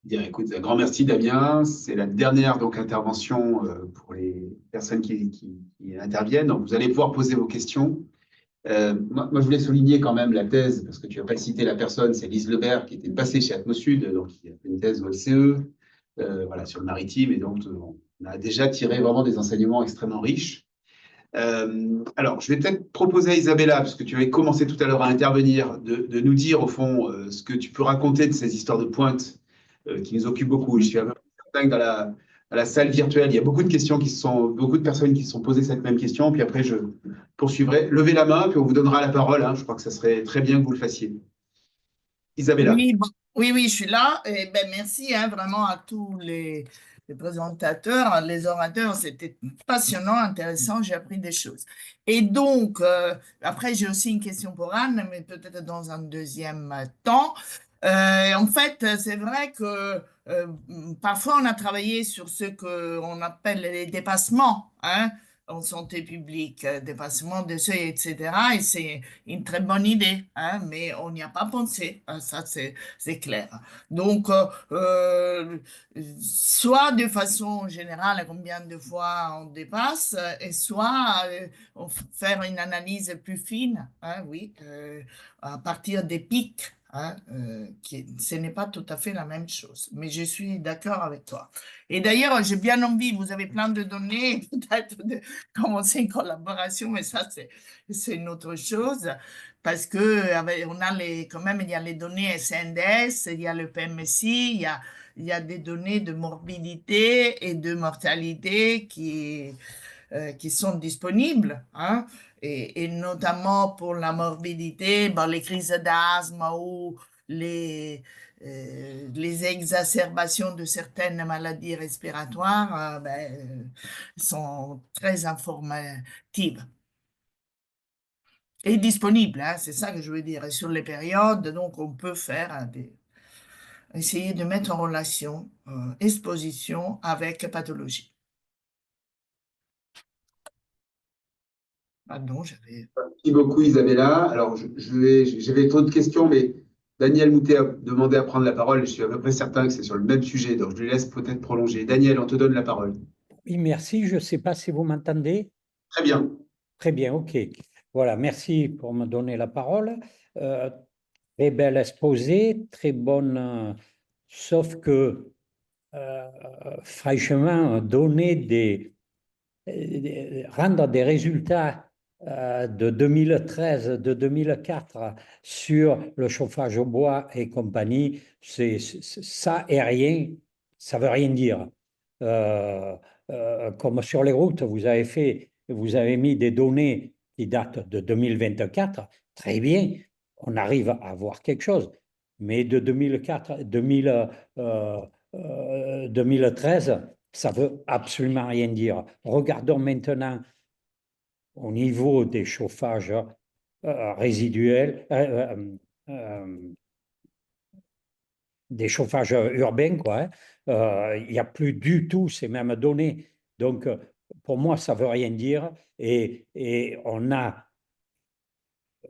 Bien, écoute, un grand merci Damien. C'est la dernière donc intervention pour les personnes qui interviennent. Donc, vous allez pouvoir poser vos questions. Moi, je voulais souligner quand même la thèse, parce que tu n'as pas cité la personne, c'est Lise Lebert qui était passée chez Atmosud, donc qui a fait une thèse au LCE, voilà, sur le maritime. Et donc, on a déjà tiré vraiment des enseignements extrêmement riches. Alors, je vais peut-être proposer à Isabella, parce que tu avais commencé tout à l'heure à intervenir, de nous dire au fond ce que tu peux raconter de ces histoires de pointe qui nous occupent beaucoup. Je suis à peu près certain que à la salle virtuelle, il y a beaucoup de questions beaucoup de personnes qui se sont posées cette même question. Puis après, je poursuivrai. Levez la main, puis on vous donnera la parole, hein. Je crois que ça serait très bien que vous le fassiez. Isabella. Oui, oui, je suis là. Et ben, merci hein, vraiment à tous les présentateurs, les orateurs. C'était passionnant, intéressant. J'ai appris des choses. Et donc, après, j'ai aussi une question pour Anne, mais peut-être dans un deuxième temps. En fait, c'est vrai que parfois, on a travaillé sur ce qu'on appelle les dépassements, hein, en santé publique, dépassement de seuil, etc. Et c'est une très bonne idée, hein, mais on n'y a pas pensé. Ça, c'est clair. Donc, soit de façon générale, combien de fois on dépasse, et soit faire une analyse plus fine, hein, oui, à partir des pics. Hein, ce n'est pas tout à fait la même chose, mais je suis d'accord avec toi. Et d'ailleurs, j'ai bien envie, vous avez plein de données, peut-être de commencer une collaboration, mais ça, c'est une autre chose, parce que on a quand même, il y a les données SNDS, il y a le PMSI, il y a des données de morbidité et de mortalité qui sont disponibles, hein, et notamment pour la morbidité, bon, les crises d'asthme ou les exacerbations de certaines maladies respiratoires sont très informatives et disponibles, hein, c'est ça que je veux dire. Et sur les périodes, donc on peut faire essayer de mettre en relation exposition avec pathologie. Pardon, j'avais... Merci beaucoup, Isabella. Alors, j'avais trop de questions, mais Daniel Moutet a demandé à prendre la parole. Je suis à peu près certain que c'est sur le même sujet, donc je lui laisse peut-être prolonger. Daniel, on te donne la parole. Oui, merci. Je ne sais pas si vous m'entendez. Très bien. Très bien, OK. Voilà, merci pour me donner la parole. Euh, Très bel exposé, très bonne, sauf que, franchement, rendre des résultats de 2013, de 2004 sur le chauffage au bois et compagnie, ça et rien, ça veut rien dire. Euh, Comme sur les routes, vous avez mis des données qui datent de 2024, très bien, on arrive à voir quelque chose. Mais de 2004, 2013, ça veut absolument rien dire. Regardons maintenant au niveau des chauffages résiduels, des chauffages urbains, quoi, hein. Il n'y a plus du tout ces mêmes données. Donc, pour moi, ça ne veut rien dire. Et on a,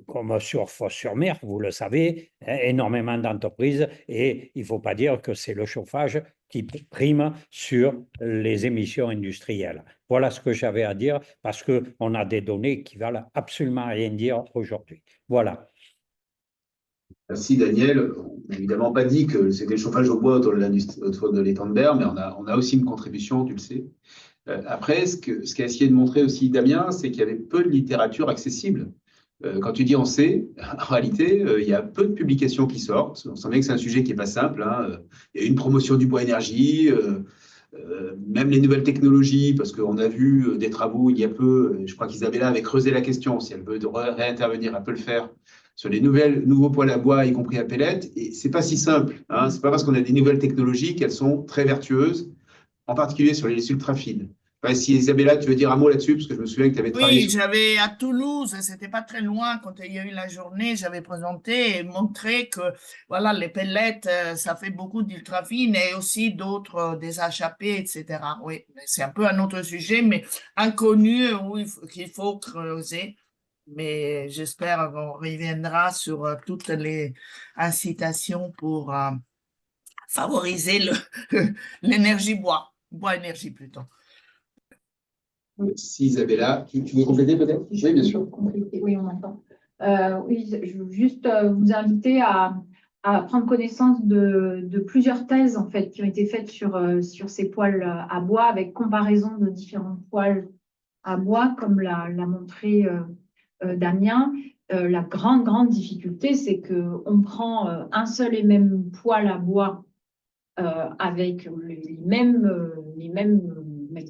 comme sur Fos-sur-Mer, vous le savez, hein, énormément d'entreprises. Et il ne faut pas dire que c'est le chauffage qui prime sur les émissions industrielles. Voilà ce que j'avais à dire parce qu'on a des données qui ne valent absolument rien dire aujourd'hui. Voilà. Merci Daniel. On n'a évidemment pas dit que c'était le chauffage au bois autour de l'étang de Berre, mais on a aussi une contribution, tu le sais. Après, ce qu'a essayé de montrer aussi Damien, c'est qu'il y avait peu de littérature accessible. Quand tu dis on sait, en réalité, il y a peu de publications qui sortent. On sent bien que c'est un sujet qui n'est pas simple, hein. Il y a une promotion du bois énergie, même les nouvelles technologies, parce qu'on a vu des travaux il y a peu, je crois qu'Isabella avait creusé la question, si elle veut réintervenir, elle peut le faire, sur les nouveaux poêles à bois, y compris à pellets. Et c'est pas si simple, hein. C'est pas parce qu'on a des nouvelles technologies qu'elles sont très vertueuses, en particulier sur les ultra-fines. Enfin, si Isabella, tu veux dire un mot là-dessus, parce que je me souviens que tu avais travaillé Oui, sur... j'avais à Toulouse, c'était pas très loin quand il y a eu la journée, j'avais présenté et montré que voilà, les pellets, ça fait beaucoup d'ultrafines et aussi d'autres, des HAP, etc. Oui, mais c'est un peu un autre sujet, mais inconnu, où qu'il faut creuser. Mais j'espère qu'on reviendra sur toutes les incitations pour favoriser l'énergie bois-énergie plutôt. Si Isabella, tu veux compléter peut-être? Oui, bien sûr. Oui, on m'entend. Oui, je veux juste vous inviter à prendre connaissance de plusieurs thèses en fait, qui ont été faites sur ces poêles à bois avec comparaison de différents poêles à bois, comme l'a montré Damien. La grande difficulté, c'est qu'on prend un seul et même poêle à bois avec les mêmes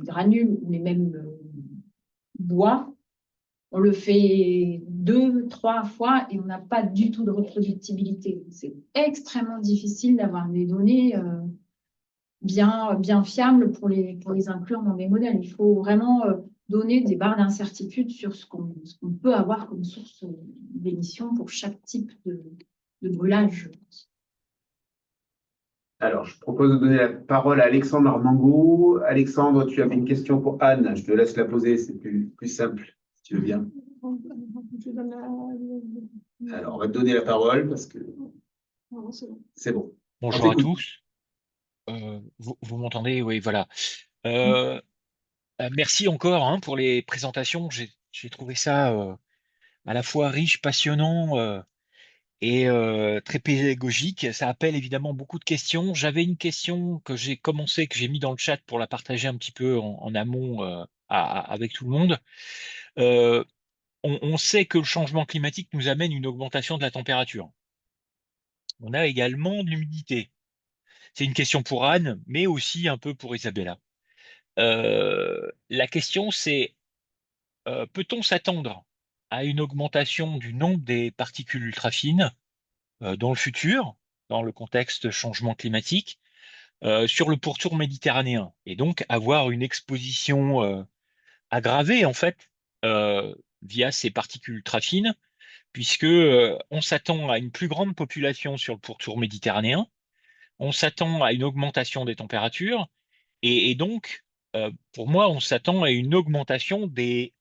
granules, les mêmes bois. On le fait 2, 3 fois et on n'a pas du tout de reproductibilité. C'est extrêmement difficile d'avoir des données bien fiables pour les inclure dans des modèles. Il faut vraiment donner des barres d'incertitude sur ce qu'on peut avoir comme source d'émission pour chaque type de brûlage, je pense. Alors, je propose de donner la parole à Alexandre Armango. Alexandre, tu avais une question pour Anne. Je te laisse la poser, c'est plus simple, si tu veux bien. Alors, on va te donner la parole parce que c'est bon. Bonjour à tous. Vous m'entendez? Oui, voilà. Merci encore pour les présentations. J'ai trouvé ça à la fois riche, passionnant et très pédagogique. Ça appelle évidemment beaucoup de questions. J'avais une question que j'ai mis dans le chat pour la partager un petit peu en amont avec tout le monde. On sait que le changement climatique nous amène une augmentation de la température. On a également de l'humidité. C'est une question pour Anne, mais aussi un peu pour Isabella. La question, c'est peut-on s'attendre à une augmentation du nombre des particules ultrafines dans le futur, dans le contexte changement climatique, sur le pourtour méditerranéen, et donc avoir une exposition aggravée, en fait, via ces particules ultrafines, puisque on s'attend à une plus grande population sur le pourtour méditerranéen, on s'attend à une augmentation des températures, et donc, pour moi, on s'attend à une augmentation des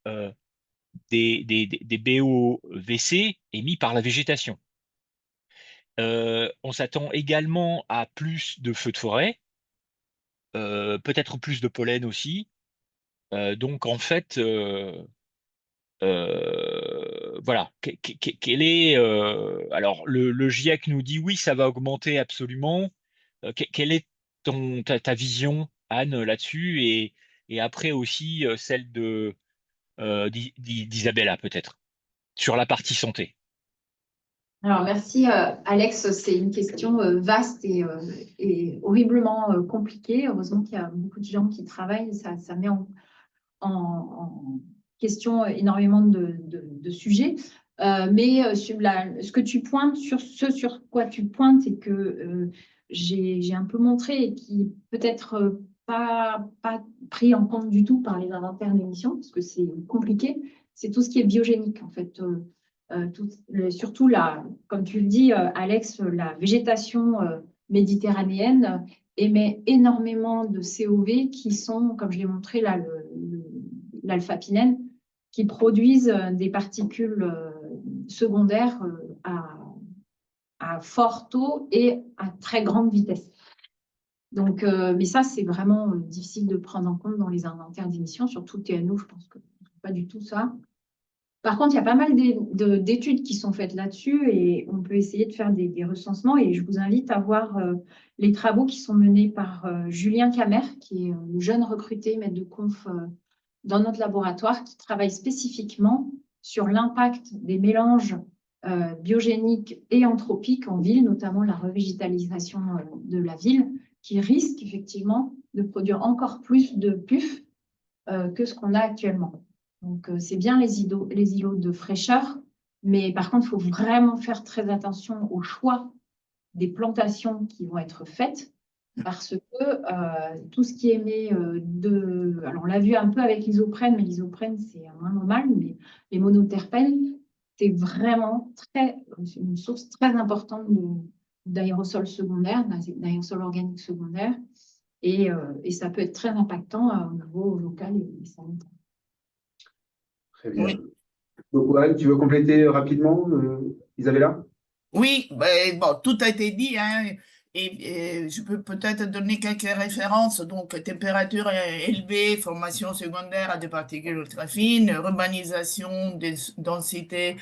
BOVC émis par la végétation. On s'attend également à plus de feux de forêt, peut-être plus de pollen aussi. Donc, en fait, voilà. Quel est, alors, le GIEC nous dit oui, ça va augmenter absolument. Quelle est ta vision, Anne, là-dessus, et après aussi celle d'Isabella, peut-être, sur la partie santé. Alors, merci Alex, c'est une question vaste et horriblement compliquée. Heureusement qu'il y a beaucoup de gens qui travaillent, ça met en question énormément de sujets. Mais ce que tu pointes, sur quoi tu pointes et que j'ai un peu montré et qui peut-être pas pris en compte du tout par les inventaires d'émissions, parce que c'est compliqué, c'est tout ce qui est biogénique en fait. Surtout, comme tu le dis, Alex, la végétation méditerranéenne émet énormément de COV qui sont, comme je l'ai montré là, l'alpha-pinène, qui produisent des particules secondaires à fort taux et à très grande vitesse. Donc, mais ça, c'est vraiment difficile de prendre en compte dans les inventaires d'émissions, surtout TNO, je pense que pas du tout ça. Par contre, il y a pas mal d'études qui sont faites là-dessus et on peut essayer de faire des recensements. Et je vous invite à voir les travaux qui sont menés par Julien Camer, qui est le jeune recruté maître de conf dans notre laboratoire, qui travaille spécifiquement sur l'impact des mélanges biogéniques et anthropiques en ville, notamment la revégétalisation de la ville, qui risque effectivement de produire encore plus de PUF que ce qu'on a actuellement. Donc, c'est bien les îlots de fraîcheur, mais par contre, il faut vraiment faire très attention au choix des plantations qui vont être faites, parce que tout ce qui émet alors on l'a vu un peu avec l'isoprène, mais l'isoprène, c'est moins normal, mais les monoterpènes, c'est vraiment une source très importante d'aérosols secondaires, d'aérosols organiques secondaires, et ça peut être très impactant au niveau local et sanitaire. Très bien. Oui. Donc, Anne, tu veux compléter rapidement, Isabella? Oui, bon, tout a été dit, hein. Et je peux peut-être donner quelques références. Donc, température élevée, formation secondaire des particules ultra fines, urbanisation, densité,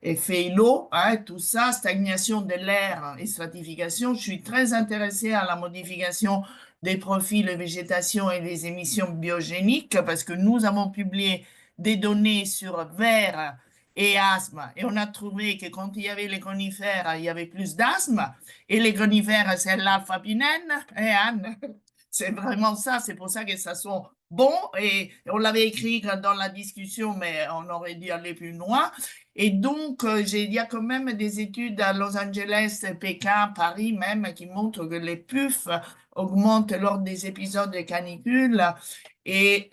effet îlot, hein, tout ça, stagnation de l'air et stratification. Je suis très intéressée à la modification des profils de végétation et des émissions biogéniques parce que nous avons publié des données sur verre et asthme et on a trouvé que quand il y avait les conifères, il y avait plus d'asthme et les conifères, c'est l'alpha-pinène, et Anne, c'est vraiment ça, c'est pour ça que ça sont bons et on l'avait écrit dans la discussion, mais on aurait dû aller plus loin. Et donc, il y a quand même des études à Los Angeles, Pékin, Paris même, qui montrent que les puffs augmentent lors des épisodes de canicule. Et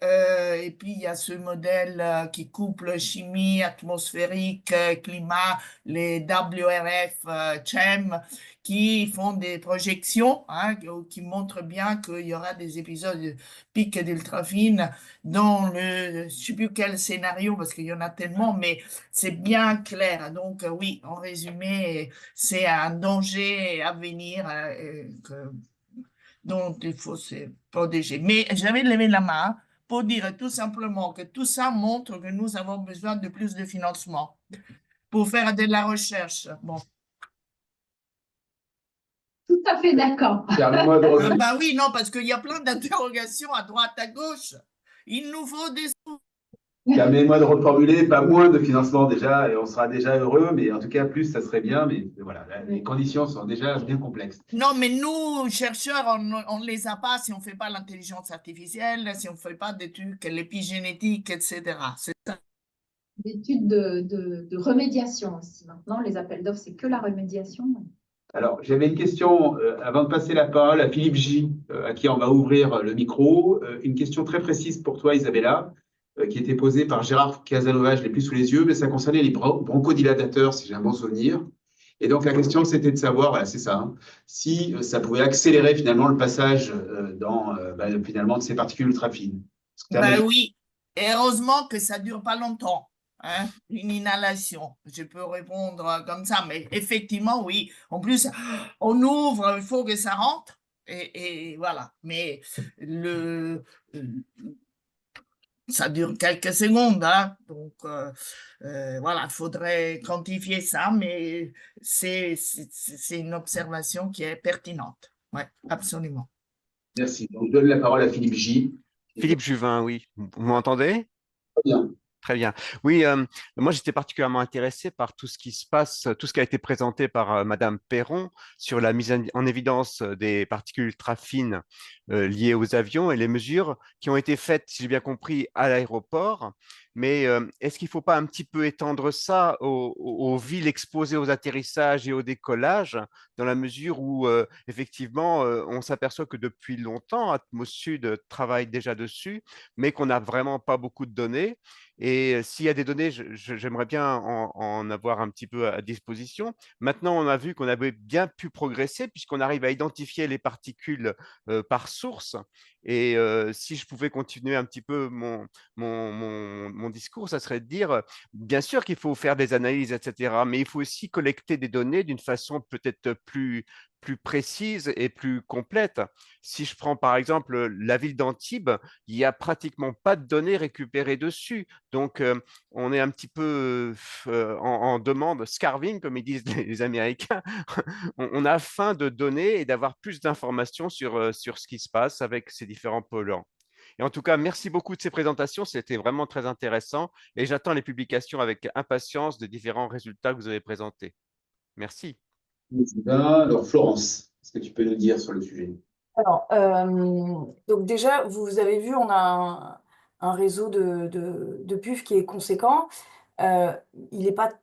puis, il y a ce modèle qui couple chimie atmosphérique, climat, les WRF, CHEM, qui font des projections hein, qui montrent bien qu'il y aura des épisodes de pic d'ultrafine dans le, je ne sais plus quel scénario, parce qu'il y en a tellement, mais c'est bien clair. Donc, oui, en résumé, c'est un danger à venir dont il faut se protéger. Mais j'avais levé la main pour dire tout simplement que tout ça montre que nous avons besoin de plus de financement pour faire de la recherche. Bon. Tout à fait d'accord. Permets-moi de Bah oui, non, parce qu'il y a plein d'interrogations à droite, à gauche. Il nous faut des Permettez-moi de reformuler, pas moins de financement déjà, et on sera déjà heureux, mais en tout cas, plus, ça serait bien, mais voilà, les conditions sont déjà bien complexes. Non, mais nous, chercheurs, on ne les a pas si on ne fait pas l'intelligence artificielle, si on ne fait pas des trucs, l'épigénétique, etc. C'est ça. D'études de remédiation aussi. Maintenant, les appels d'offres, c'est que la remédiation. Alors, j'avais une question, avant de passer la parole à Philippe J, à qui on va ouvrir le micro. Une question très précise pour toi, Isabella, qui était posée par Gérard Casanova, je ne l'ai plus sous les yeux, mais ça concernait les bronchodilatateurs, si j'ai un bon souvenir. Et donc, la question, c'était de savoir, voilà, c'est ça, hein, si ça pouvait accélérer finalement le passage finalement de ces particules ultra fines. Ben oui, et heureusement que ça ne dure pas longtemps, hein, une inhalation. Je peux répondre comme ça, mais effectivement, oui. En plus, on ouvre, il faut que ça rentre, et voilà. Mais ça dure quelques secondes, hein, donc voilà, il faudrait quantifier ça, mais c'est une observation qui est pertinente. Oui, absolument. Merci. Donc, je donne la parole à Philippe J. Philippe Juvin, oui. Vous m'entendez? Très bien. Très bien. Oui, moi j'étais particulièrement intéressé par tout ce qui se passe, tout ce qui a été présenté par Madame Perron sur la mise en évidence des particules ultra fines liées aux avions et les mesures qui ont été faites, si j'ai bien compris, à l'aéroport. Mais est-ce qu'il ne faut pas un petit peu étendre ça aux villes exposées aux atterrissages et au décollage, dans la mesure où effectivement on s'aperçoit que depuis longtemps, Atmos Sud travaille déjà dessus, mais qu'on n'a vraiment pas beaucoup de données. Et s'il y a des données, j'aimerais bien en avoir un petit peu à disposition. Maintenant, on a vu qu'on avait bien pu progresser puisqu'on arrive à identifier les particules par source. Et si je pouvais continuer un petit peu mon discours, ça serait de dire, bien sûr qu'il faut faire des analyses, etc., mais il faut aussi collecter des données d'une façon peut-être plus précise et plus complète. Si je prends par exemple la ville d'Antibes, il n'y a pratiquement pas de données récupérées dessus. Donc, on est un petit peu en demande, scarving, comme ils disent les Américains. On a faim de données et d'avoir plus d'informations sur ce qui se passe avec ces différents polluants. Et en tout cas, merci beaucoup de ces présentations. C'était vraiment très intéressant et j'attends les publications avec impatience des différents résultats que vous avez présentés. Merci. Alors, Florence, est-ce que tu peux nous dire sur le sujet? Alors, donc déjà, vous avez vu, on a un réseau de PUF qui est conséquent. Il n'est pas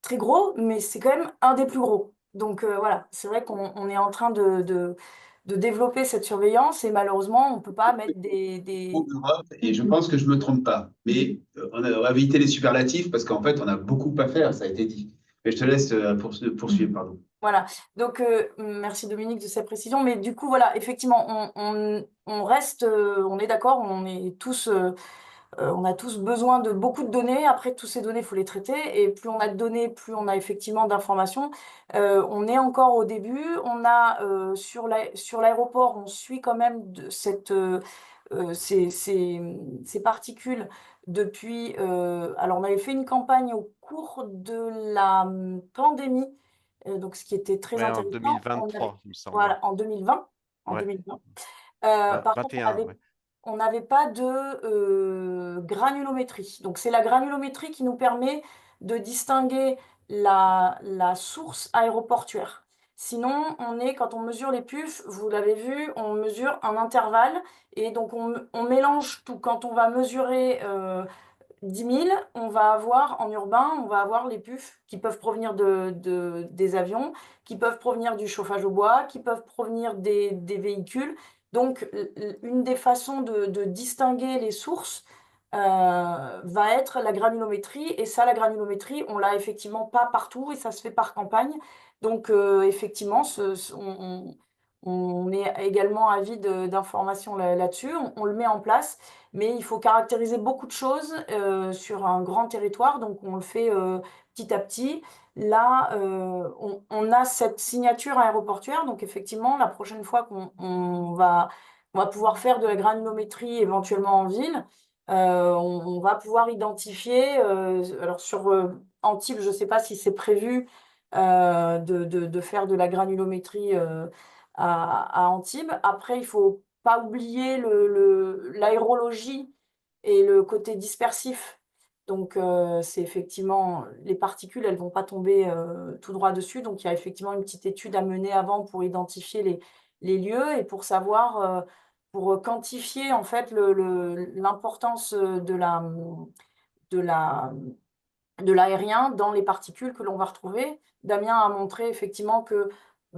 très gros, mais c'est quand même un des plus gros. Donc voilà, c'est vrai qu'on est en train de développer cette surveillance et malheureusement, on ne peut pas mettre des... En Europe, et je pense que je ne me trompe pas, mais on va éviter les superlatifs parce qu'en fait, on a beaucoup à faire, ça a été dit. Mais je te laisse poursuivre, pardon. Voilà, donc merci Dominique de cette précision, mais du coup, voilà, effectivement, on reste, on est d'accord, on est tous on a tous besoin de beaucoup de données. Après, toutes ces données, il faut les traiter. Et plus on a de données, plus on a effectivement d'informations. On est encore au début. On a sur l'aéroport, on suit quand même ces particules depuis. Alors, on avait fait une campagne au cours de la pandémie, donc ce qui était très Ouais, en intéressant. 2023, il me semble. Voilà, en 2020. En Ouais. 2020. Bah, Par contre, 21, ouais. on n'avait pas de granulométrie. Donc, c'est la granulométrie qui nous permet de distinguer la source aéroportuaire. Sinon, quand on mesure les PUF, vous l'avez vu, on mesure un intervalle et donc on mélange tout. Quand on va mesurer 10 000, on va avoir en urbain, on va avoir les PUF qui peuvent provenir des avions, qui peuvent provenir du chauffage au bois, qui peuvent provenir des véhicules. Donc, une des façons de distinguer les sources va être la granulométrie. Et ça, la granulométrie, on l'a effectivement pas partout et ça se fait par campagne. Donc, effectivement, on est également avide d'informations là-dessus. On le met en place, mais il faut caractériser beaucoup de choses sur un grand territoire. Donc, on le fait petit à petit. Là, on a cette signature aéroportuaire. Donc, effectivement, la prochaine fois qu'on va pouvoir faire de la granulométrie éventuellement en ville, on va pouvoir identifier, alors sur Antibes, je ne sais pas si c'est prévu de faire de la granulométrie à Antibes. Après, il ne faut pas oublier l'aérologie et le côté dispersif. Donc, c'est effectivement, les particules, elles ne vont pas tomber tout droit dessus. Donc, il y a effectivement une petite étude à mener avant pour identifier les lieux et pour savoir, pour quantifier en fait l'importance de l'aérien dans les particules que l'on va retrouver. Damien a montré effectivement que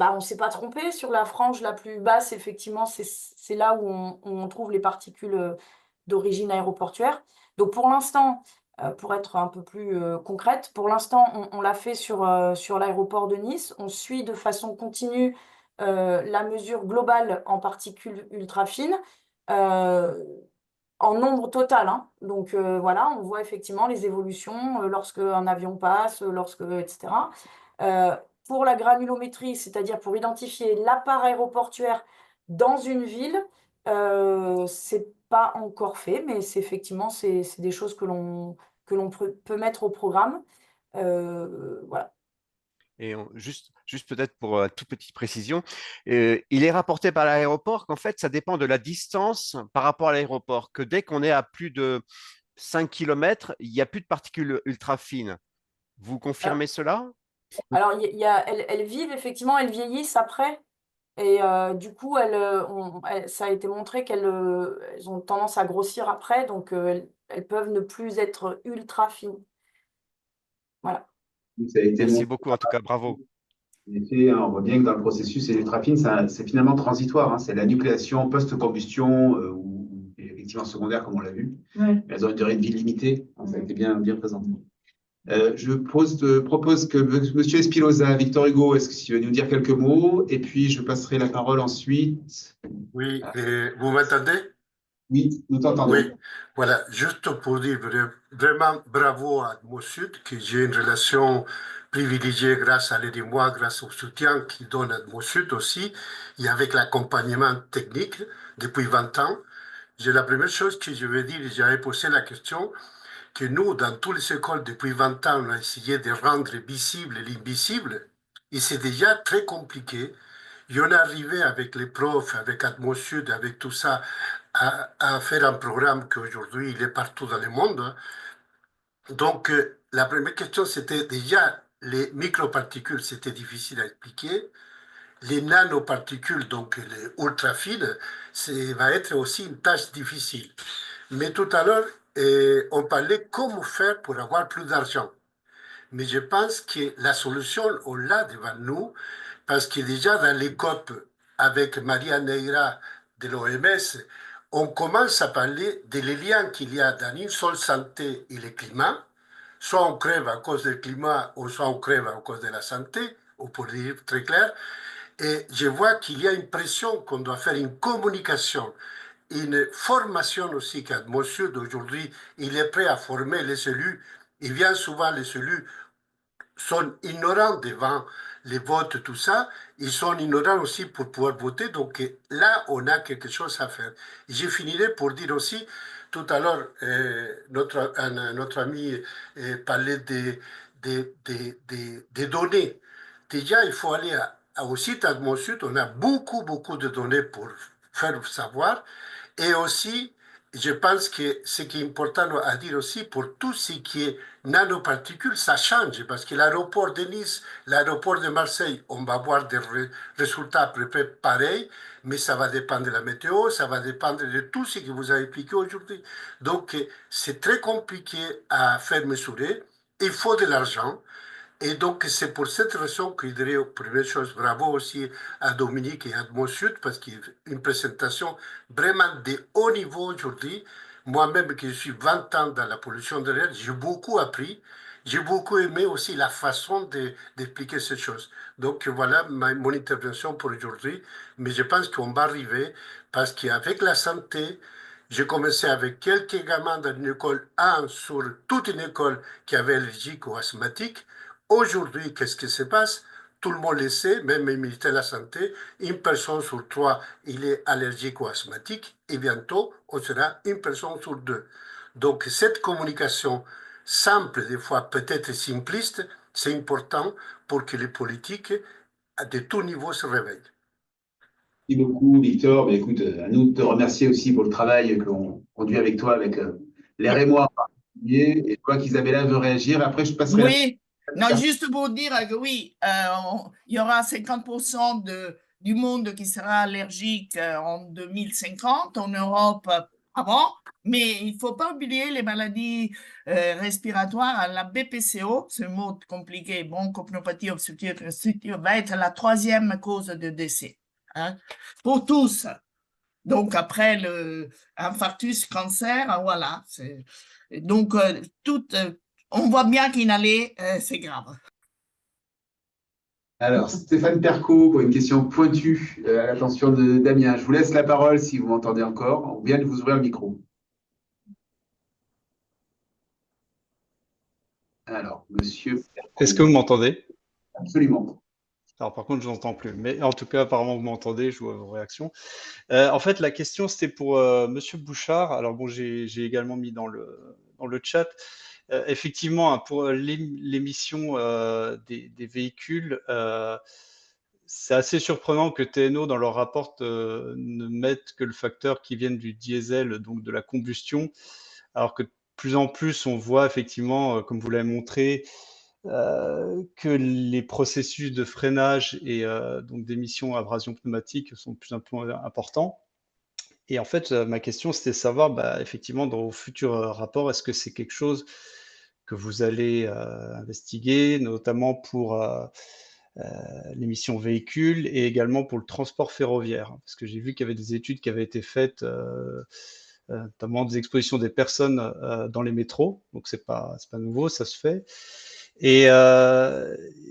on ne s'est pas trompé sur la frange la plus basse. Effectivement, c'est là où on trouve les particules d'origine aéroportuaire. Donc pour l'instant, pour être un peu plus concrète, pour l'instant, on l'a fait sur l'aéroport de Nice. On suit de façon continue la mesure globale en particules ultra fines. En nombre total, hein. Donc voilà, on voit effectivement les évolutions lorsque un avion passe, etc. Pour la granulométrie, c'est-à-dire pour identifier la part aéroportuaire dans une ville, c'est pas encore fait, mais c'est effectivement c'est des choses que l'on peut mettre au programme. Voilà. Et juste peut-être pour toute petite précision, il est rapporté par l'aéroport qu'en fait, ça dépend de la distance par rapport à l'aéroport, que dès qu'on est à plus de 5 km, il n'y a plus de particules ultra fines. Vous confirmez cela? Alors, elles vivent effectivement, elles vieillissent après. Et du coup, ça a été montré qu'elles ont tendance à grossir après, donc elles peuvent ne plus être ultra fines. Voilà. Ça a été Merci montré beaucoup, en tout cas, bravo. En effet, hein, on voit bien que dans le processus, les ultrafines, c'est finalement transitoire, hein, c'est la nucléation post-combustion ou effectivement secondaire, comme on l'a vu. Ouais. Elles ont une durée de vie limitée, hein, ça a été bien présenté. Je propose que Monsieur Espinosa, Victor Hugo, est-ce que tu veux nous dire quelques mots? Et puis, je passerai la parole ensuite. Oui, vous m'entendez? Oui, nous t'entendons. Oui, voilà, juste pour dire vraiment bravo à Atmosud, que j'ai une relation privilégiée grâce à l'aide-moi, grâce au soutien qu'il donne à Atmosud aussi, et avec l'accompagnement technique depuis 20 ans. La première chose que je veux dire, j'avais posé la question, que nous, dans toutes les écoles, depuis 20 ans, on a essayé de rendre visible l'invisible, et c'est déjà très compliqué. Et on est arrivé avec les profs, avec Atmosud, avec tout ça, à faire un programme qu'aujourd'hui, il est partout dans le monde, hein. Donc, la première question, c'était déjà les microparticules, c'était difficile à expliquer. Les nanoparticules, donc les ultra fines, ça va être aussi une tâche difficile. Mais tout à l'heure, on parlait comment faire pour avoir plus d'argent. Mais je pense que la solution, on l'a devant nous, parce que déjà dans les COP, avec Maria Neira de l'OMS, on commence à parler des liens qu'il y a dans une seule santé et le climat. Soit on crève à cause du climat, ou soit on crève à cause de la santé, ou pour dire très clair. Et je vois qu'il y a une pression qu'on doit faire une communication une formation aussi qu'Atmosud aujourd'hui, il est prêt à former les élus. Et bien souvent, les élus sont ignorants devant les votes, tout ça. Ils sont ignorants aussi pour pouvoir voter. Donc là, on a quelque chose à faire. Je finirai pour dire aussi, tout à l'heure, notre ami parlait des données. Déjà, il faut aller au site Atmosud. On a beaucoup, beaucoup de données pour faire savoir. Et aussi, je pense que ce qui est important à dire aussi, pour tout ce qui est nanoparticules, ça change, parce que l'aéroport de Nice, l'aéroport de Marseille, on va avoir des résultats à peu près pareils, mais ça va dépendre de la météo, ça va dépendre de tout ce que vous avez expliqué aujourd'hui. Donc, c'est très compliqué à faire mesurer. Il faut de l'argent. Et donc, c'est pour cette raison que je dirais, première chose, bravo aussi à Dominique et à Atmosud, parce qu'il y a une présentation vraiment de haut niveau aujourd'hui. Moi-même, qui suis 20 ans dans la pollution de l'air, j'ai beaucoup appris. J'ai beaucoup aimé aussi la façon d'expliquer ces choses. Donc, voilà mon intervention pour aujourd'hui. Mais je pense qu'on va arriver, parce qu'avec la santé, j'ai commencé avec quelques gamins dans une école, un sur toute une école qui avait allergique ou asthmatique. Aujourd'hui, qu'est-ce qui se passe? Tout le monde le sait, même les militaires de la santé, une personne sur trois, il est allergique ou asthmatique, et bientôt, on sera une personne sur deux. Donc, cette communication simple, des fois peut-être simpliste, c'est important pour que les politiques, de tous niveaux, se réveillent. Merci beaucoup, Victor. Mais écoute, à nous de te remercier aussi pour le travail qu'on conduit avec toi, avec l'air et moi en particulier. Et je vois qu'Isabella veut réagir. Après, je passerai Oui, non, juste pour dire que oui, il y aura 50% du monde qui sera allergique en 2050 en Europe avant, mais il ne faut pas oublier les maladies respiratoires. La BPCO, c'est un mot compliqué, bronchopneumopathie obstructive va être la 3e cause de décès, hein, pour tous. Donc, après le infarctus, cancer, voilà. Donc, on voit bien qu'inhaler, c'est grave. Alors, Stéphane Percot, pour une question pointue à l'attention de Damien. Je vous laisse la parole si vous m'entendez encore. On vient de vous ouvrir le micro. Alors, monsieur Percot. Est-ce que vous m'entendez? Absolument. Alors, par contre, je n'entends plus. Mais en tout cas, apparemment, vous m'entendez. Je vois vos réactions. En fait, la question, c'était pour monsieur Bouchard. Alors, bon, j'ai également mis dans le chat. Effectivement, hein, pour l'émission des véhicules, c'est assez surprenant que TNO, dans leur rapport, ne mette que le facteur qui vienne du diesel, donc de la combustion, alors que de plus en plus, on voit effectivement, comme vous l'avez montré, que les processus de freinage et donc d'émissions à abrasion pneumatique sont de plus en plus importants. Et en fait, ma question, c'était de savoir, bah, effectivement, dans vos futurs rapports, est-ce que c'est quelque chose que vous allez investiguer, notamment pour l'émission véhicule et également pour le transport ferroviaire? Parce que j'ai vu qu'il y avait des études qui avaient été faites, notamment des expositions des personnes dans les métros. Donc, c'est pas nouveau, ça se fait. Et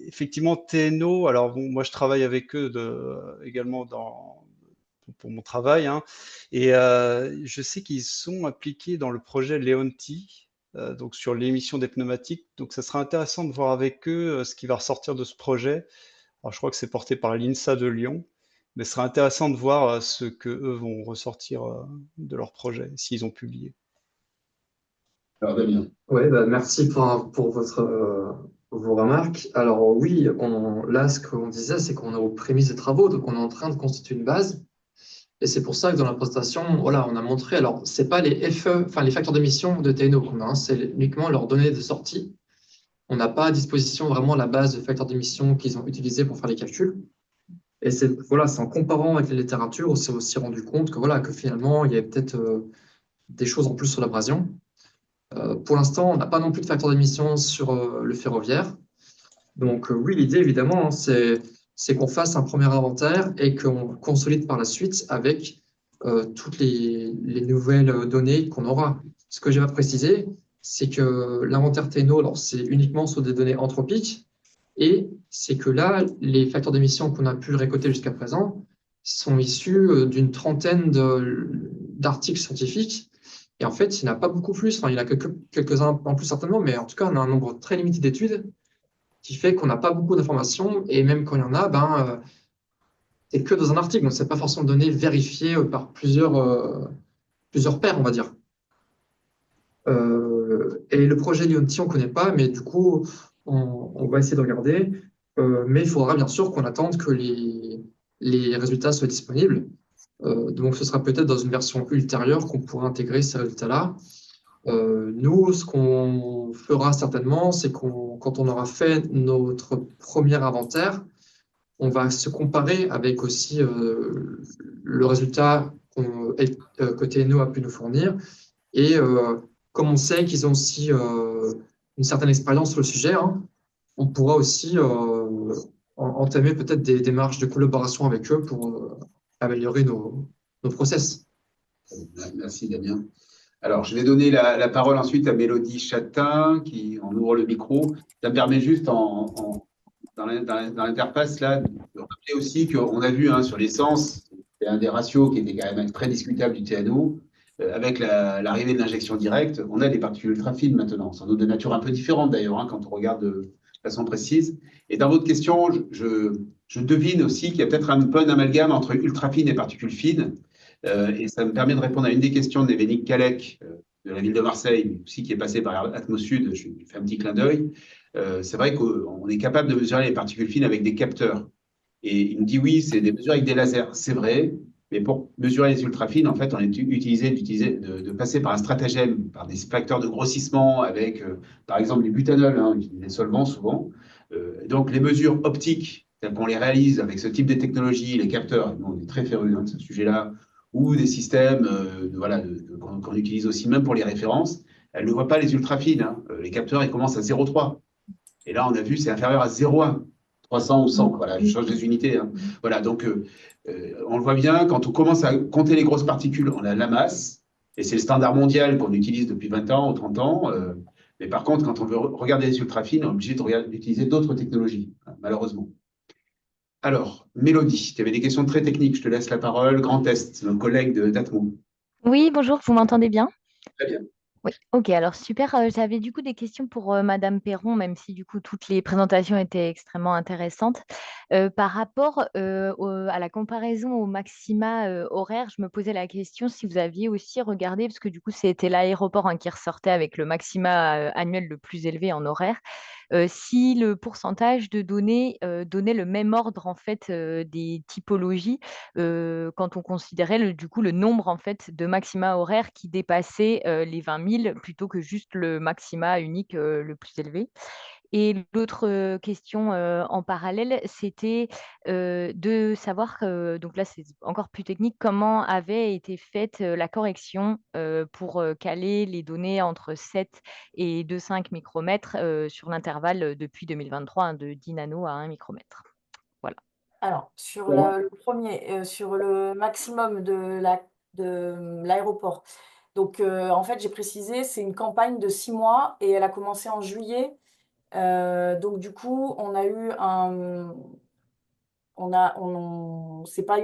effectivement, TNO, alors bon, moi je travaille avec eux également pour mon travail, hein, et je sais qu'ils sont impliqués dans le projet Leonti, donc sur l'émission des pneumatiques. Donc ça sera intéressant de voir avec eux ce qui va ressortir de ce projet. Alors je crois que c'est porté par l'INSA de Lyon, mais ce sera intéressant de voir ce que eux vont ressortir de leur projet, s'ils ont publié. Alors, Damien. Oui, bah, merci pour vos remarques. Alors oui, là, ce qu'on disait, c'est qu'on est aux prémices des travaux, donc on est en train de constituer une base. Et c'est pour ça que dans la présentation, voilà, on a montré, alors c'est pas les FE, enfin les facteurs d'émission de TNO qu'on a, hein, c'est uniquement leurs données de sortie. On n'a pas à disposition vraiment la base de facteurs d'émission qu'ils ont utilisé pour faire les calculs. Et c'est en comparant avec la littérature, on s'est aussi rendu compte que finalement, il y avait peut-être des choses en plus sur l'abrasion. Pour l'instant, on n'a pas non plus de facteur d'émission sur le ferroviaire. Donc oui, l'idée, évidemment, hein, c'est qu'on fasse un premier inventaire et qu'on consolide par la suite avec toutes les nouvelles données qu'on aura. Ce que j'ai pas précisé, c'est que l'inventaire TNO, c'est uniquement sur des données anthropiques, et c'est que là, les facteurs d'émission qu'on a pu récolter jusqu'à présent sont issus d'une trentaine d'articles scientifiques. Et en fait, il n'y en a pas beaucoup plus. Enfin, il y en a quelques-uns en plus certainement, mais en tout cas, on a un nombre très limité d'études qui fait qu'on n'a pas beaucoup d'informations. Et même quand il y en a, c'est que dans un article. Donc, c'est pas forcément donné vérifié par plusieurs pairs, on va dire. Et le projet Lionti, on ne connaît pas, mais du coup, on va essayer de regarder. Mais il faudra bien sûr qu'on attende que les résultats soient disponibles. Donc, ce sera peut-être dans une version ultérieure qu'on pourra intégrer ces résultats-là. Nous, ce qu'on fera certainement, c'est quand on aura fait notre premier inventaire, on va se comparer avec aussi le résultat que TNO a pu nous fournir. Et comme on sait qu'ils ont aussi une certaine expérience sur le sujet, hein, on pourra aussi entamer peut-être des démarches de collaboration avec eux pour améliorer nos process. Merci Damien. Alors, je vais donner la parole ensuite à Mélodie Chatin, qui en ouvre le micro. Ça me permet juste, dans l'interface, là, de rappeler aussi qu'on a vu sur l'essence, c'est un des ratios qui était quand même très discutable du TNO. Avec l'arrivée de l'injection directe, on a des particules ultra fines maintenant, sans doute de nature un peu différente d'ailleurs, quand on regarde de façon précise. Et dans votre question, je devine aussi qu'il y a peut-être un peu un amalgame entre ultra fines et particules fines. Et ça me permet de répondre à une des questions d'Evénique Kalec, de la ville de Marseille, mais aussi qui est passée par Atmosud. Je lui fais un petit clin d'œil. C'est vrai qu'on est capable de mesurer les particules fines avec des capteurs. Et il me dit oui, c'est des mesures avec des lasers. C'est vrai, mais pour mesurer les ultra-fines, en fait, on est de passer par un stratagème, par des facteurs de grossissement avec, par exemple, du butanol, des solvants souvent. Donc, les mesures optiques, telles qu'on les réalise avec ce type de technologie, les capteurs, nous, on est très férus de ce sujet-là, ou des systèmes qu'on utilise aussi même pour les références, elles ne voient pas les ultra-fines. Les capteurs, ils commencent à 0,3. Et là, on a vu, c'est inférieur à 0,1. 300 ou 100, voilà, je change des unités. Voilà, donc on le voit bien, quand on commence à compter les grosses particules, on a la masse, et c'est le standard mondial qu'on utilise depuis 20 ans ou 30 ans. Mais par contre, quand on veut regarder les ultra-fines, on est obligé d'utiliser d'autres technologies, malheureusement. Alors, Mélodie, tu avais des questions très techniques, je te laisse la parole. Grand test, notre collègue d'Atmo. Oui, bonjour, vous m'entendez bien? Très bien. Oui, ok, alors super. J'avais du coup des questions pour Madame Perron, même si du coup toutes les présentations étaient extrêmement intéressantes. Par rapport à la comparaison au maxima horaire, je me posais la question si vous aviez aussi regardé, parce que du coup c'était l'aéroport qui ressortait avec le maxima annuel le plus élevé en horaire, si le pourcentage de données donnait le même ordre en fait des typologies quand on considérait du coup le nombre en fait de maxima horaires qui dépassaient les 20 000 plutôt que juste le maxima unique le plus élevé. Et l'autre question en parallèle, c'était de savoir, donc là c'est encore plus technique, comment avait été faite la correction pour caler les données entre 7 et 2,5 micromètres sur l'intervalle depuis 2023 de 10 nano à 1 micromètre. Voilà. Alors, sur Bon. le premier, sur le maximum de l'aéroport. Donc, en fait, j'ai précisé, c'est une campagne de 6 mois et elle a commencé en juillet. Donc, du coup, on a eu c'est pas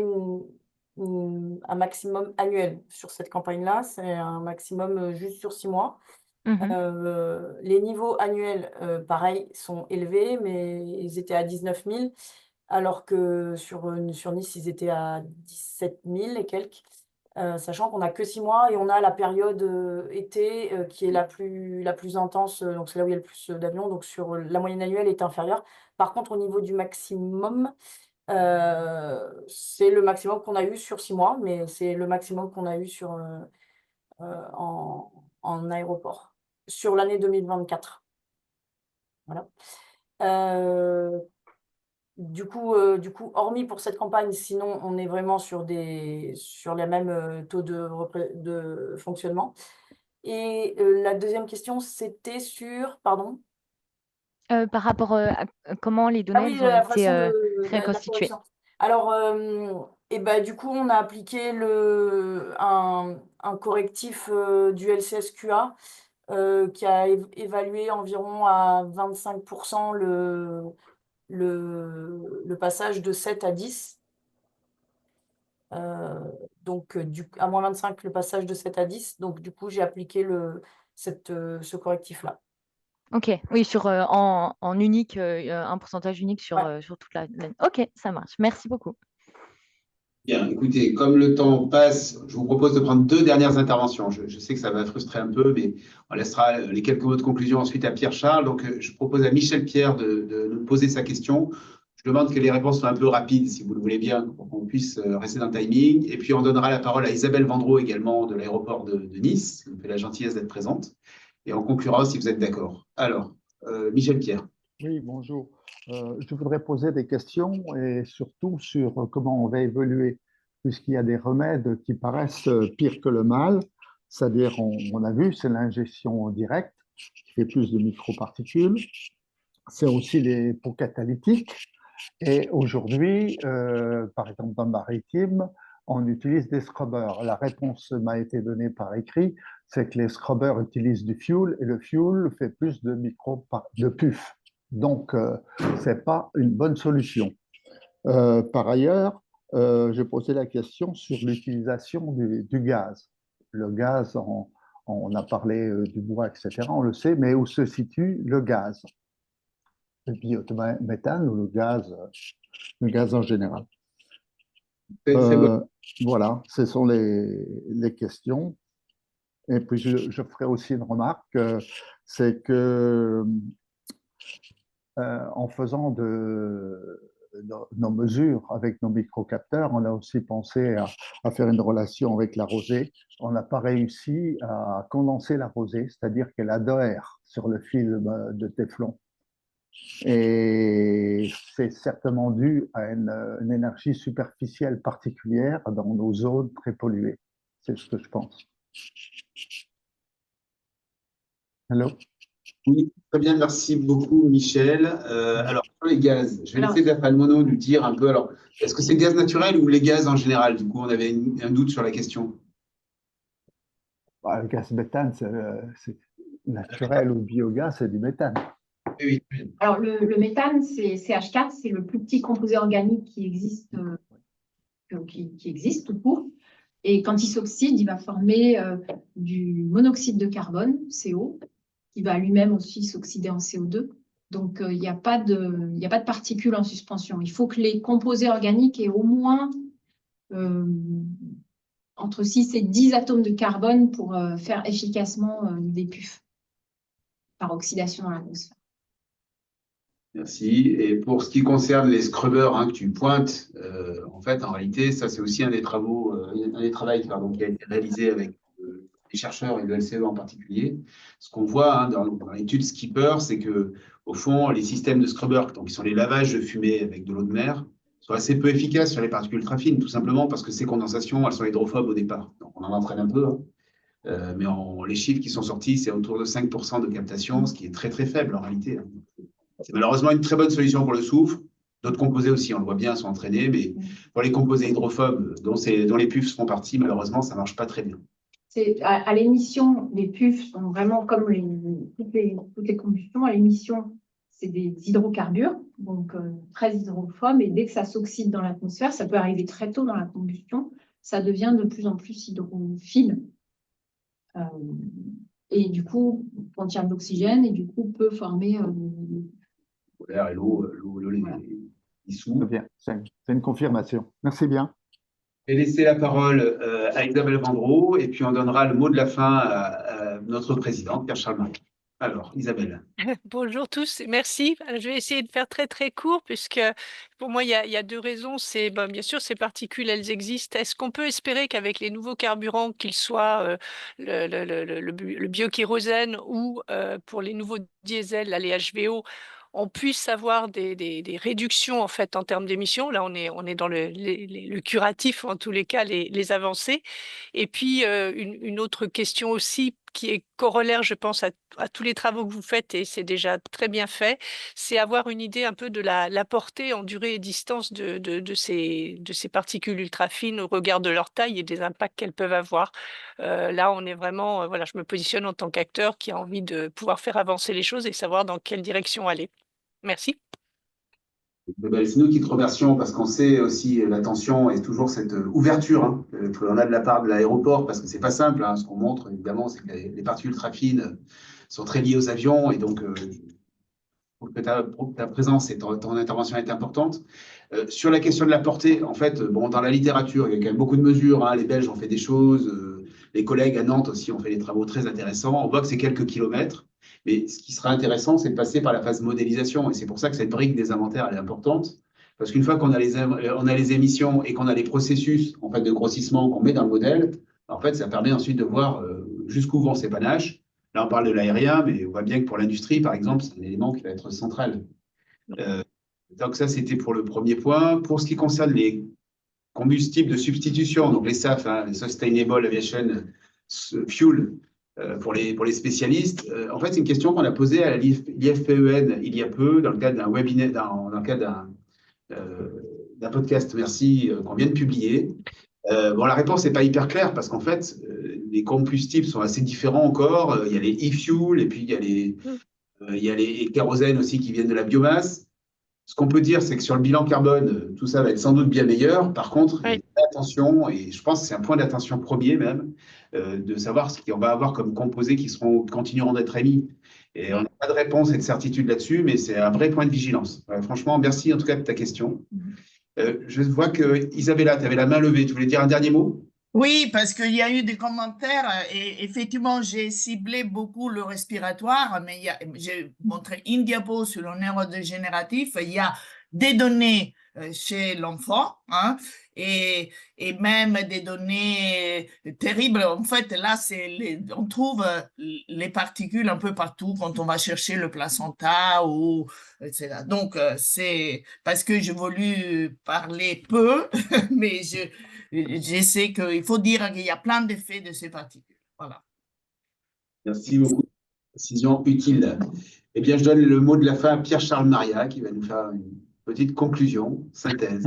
un maximum annuel sur cette campagne-là, c'est un maximum juste sur 6 mois. Mhm. Les niveaux annuels, pareil, sont élevés, mais ils étaient à 19 000, alors que sur Nice, ils étaient à 17 000 et quelques. Sachant qu'on n'a que 6 mois et on a la période été qui est la plus intense, donc c'est là où il y a le plus d'avions, donc la moyenne annuelle est inférieure. Par contre, au niveau du maximum, c'est le maximum qu'on a eu sur 6 mois, mais c'est le maximum qu'on a eu en aéroport sur l'année 2024. Voilà. Du coup, hormis pour cette campagne, sinon on est vraiment sur les mêmes taux de fonctionnement. Et la deuxième question, c'était sur, pardon? Par rapport à comment les Ah données oui, elles ont la été façon de la reconstituées. correction. Alors, et ben, du coup, on a appliqué un correctif du LCSQA qui a évalué environ à 25% le passage de 7 à 10. Donc, à moins 25, le passage de 7 à 10. Donc, du coup, j'ai appliqué ce correctif-là. Ok, oui, en unique, un pourcentage unique Ouais. sur toute la. Ok, ça marche. Merci beaucoup. Bien, écoutez, comme le temps passe, je vous propose de prendre deux dernières interventions. Je sais que ça va frustrer un peu, mais on laissera les quelques mots de conclusion ensuite à Pierre-Charles. Donc, je propose à Michel Pierre de nous poser sa question. Je demande que les réponses soient un peu rapides, si vous le voulez bien, pour qu'on puisse rester dans le timing. Et puis, on donnera la parole à Isabelle Vendreau également de l'aéroport de Nice, qui nous fait la gentillesse d'être présente. Et on conclura si vous êtes d'accord. Alors, Michel Pierre. Oui, bonjour. Je voudrais poser des questions et surtout sur comment on va évoluer, puisqu'il y a des remèdes qui paraissent pires que le mal. C'est-à-dire, on a vu, c'est l'ingestion directe qui fait plus de microparticules. C'est aussi les pots catalytiques. Et aujourd'hui, par exemple, dans le maritime, on utilise des scrubbers. La réponse m'a été donnée par écrit, c'est que les scrubbers utilisent du fuel et le fuel fait plus de puf. Donc, ce n'est pas une bonne solution. Par ailleurs, j'ai posé la question sur l'utilisation du gaz. Le gaz, on a parlé du bois, etc., on le sait, mais où se situe le gaz? Le biométhane ou le gaz en général. Très bon. Voilà, ce sont les questions. Et puis, je ferai aussi une remarque, c'est que en faisant nos mesures avec nos microcapteurs, on a aussi pensé à faire une relation avec la rosée. On n'a pas réussi à condenser la rosée, c'est-à-dire qu'elle adhère sur le film de téflon. Et c'est certainement dû à une énergie superficielle particulière dans nos zones très polluées. C'est ce que je pense. Allô? Oui, très bien, merci beaucoup, Michel. Alors, sur les gaz, je vais laisser Bertrand Monod nous dire un peu. Alors, est-ce que c'est gaz naturel ou les gaz en général? Du coup, on avait un doute sur la question. Le gaz méthane, c'est naturel ou biogaz, c'est du méthane. Oui. Alors, le méthane, c'est CH4, c'est le plus petit composé organique qui existe, qui existe tout court. Et quand il s'oxyde, il va former du monoxyde de carbone, CO, qui va lui-même aussi s'oxyder en CO2. Donc, il n'y a pas de particules en suspension. Il faut que les composés organiques aient au moins entre 6 et 10 atomes de carbone pour faire efficacement des pufs par oxydation dans l'atmosphère. Merci. Et pour ce qui concerne les scrubbers que tu pointes, en fait, en réalité, ça, c'est aussi un des travaux qui a été réalisé avec les chercheurs et le LCE en particulier. Ce qu'on voit dans l'étude Skipper, c'est que, au fond, les systèmes de scrubbers, donc qui sont les lavages de fumée avec de l'eau de mer, sont assez peu efficaces sur les particules ultra fines, tout simplement parce que ces condensations, elles sont hydrophobes au départ. Donc, on en entraîne un peu. Mais les chiffres qui sont sortis, c'est autour de 5% de captation, ce qui est très, très faible en réalité. C'est malheureusement une très bonne solution pour le soufre. D'autres composés aussi, on le voit bien, sont entraînés, mais pour les composés hydrophobes dont les pufs font partie, malheureusement, ça ne marche pas très bien. À l'émission, les pufs sont vraiment comme toutes les combustions. À l'émission, c'est des hydrocarbures, donc très hydrophobes, et dès que ça s'oxyde dans l'atmosphère, ça peut arriver très tôt dans la combustion, ça devient de plus en plus hydrophile. Et du coup, contient de l'oxygène et du coup peut former l'air et l'eau dissous. Très bien, c'est une confirmation. Merci bien. Je vais laisser la parole à Isabelle Vendreau et puis on donnera le mot de la fin à notre présidente, Pierre-Charles Marie. Alors, Isabelle. Bonjour tous, merci. Je vais essayer de faire très très court puisque pour moi il y a deux raisons. C'est bien sûr ces particules, elles existent. Est-ce qu'on peut espérer qu'avec les nouveaux carburants, qu'ils soient le biokérosène ou pour les nouveaux diesels, là, les HVO, on puisse avoir des réductions en fait en termes d'émissions. Là, on est dans le curatif, en tous les cas, les avancées. Et puis, une autre question aussi qui est corollaire, je pense, à tous les travaux que vous faites, et c'est déjà très bien fait, c'est avoir une idée un peu de la portée en durée et distance de ces particules ultra fines au regard de leur taille et des impacts qu'elles peuvent avoir. Là, on est vraiment, voilà, je me positionne en tant qu'acteur qui a envie de pouvoir faire avancer les choses et savoir dans quelle direction aller. Merci. C'est nous qui te remercions parce qu'on sait aussi l'attention et toujours cette ouverture qu'on a de la part de l'aéroport parce que c'est pas simple. Ce qu'on montre, évidemment, c'est que les particules ultra fines sont très liées aux avions et donc que ta présence et ton intervention est importante. Sur la question de la portée, en fait, bon, dans la littérature, il y a quand même beaucoup de mesures. Les Belges ont fait des choses, les collègues à Nantes aussi ont fait des travaux très intéressants. On voit que c'est quelques kilomètres, mais ce qui sera intéressant, c'est de passer par la phase modélisation. Et c'est pour ça que cette brique des inventaires, elle est importante. Parce qu'une fois qu'on a les émissions et qu'on a les processus en fait, de grossissement qu'on met dans le modèle, en fait, ça permet ensuite de voir jusqu'où vont ces panaches. Là, on parle de l'aérien, mais on voit bien que pour l'industrie, par exemple, c'est un élément qui va être central. Donc ça, c'était pour le premier point. Pour ce qui concerne les combustibles de substitution, donc les SAF, les Sustainable Aviation Fuel, pour les spécialistes, en fait, c'est une question qu'on a posée à l'IFPEN il y a peu, dans le cadre d'un webinaire, dans le cadre d'un podcast, merci, qu'on vient de publier. Bon, la réponse n'est pas hyper claire parce qu'en fait, les combustibles sont assez différents encore. Il y a les e-fuels et puis il y a les kérosènes aussi qui viennent de la biomasse. Ce qu'on peut dire, c'est que sur le bilan carbone, tout ça va être sans doute bien meilleur. Par contre, attention, et je pense que c'est un point d'attention premier même, de savoir ce qu'on va avoir comme composés qui continueront d'être émis. Et on n'a pas de réponse et de certitude là-dessus, mais c'est un vrai point de vigilance. Franchement, merci en tout cas de ta question. Je vois que Isabella, tu avais la main levée. Tu voulais dire un dernier mot? Oui, parce qu'il y a eu des commentaires et effectivement, j'ai ciblé beaucoup le respiratoire, mais j'ai montré une diapo sur le neurodégénératif. Il y a des données chez l'enfant et même des données terribles. En fait, là, on trouve les particules un peu partout quand on va chercher le placenta ou etc. Donc, c'est parce que j'ai voulu parler peu, mais je sais qu'il faut dire qu'il y a plein d'effets de ces particules. Voilà. Merci beaucoup. Précision utile. Eh bien, je donne le mot de la fin à Pierre-Charles Maria qui va nous faire une petite conclusion, synthèse.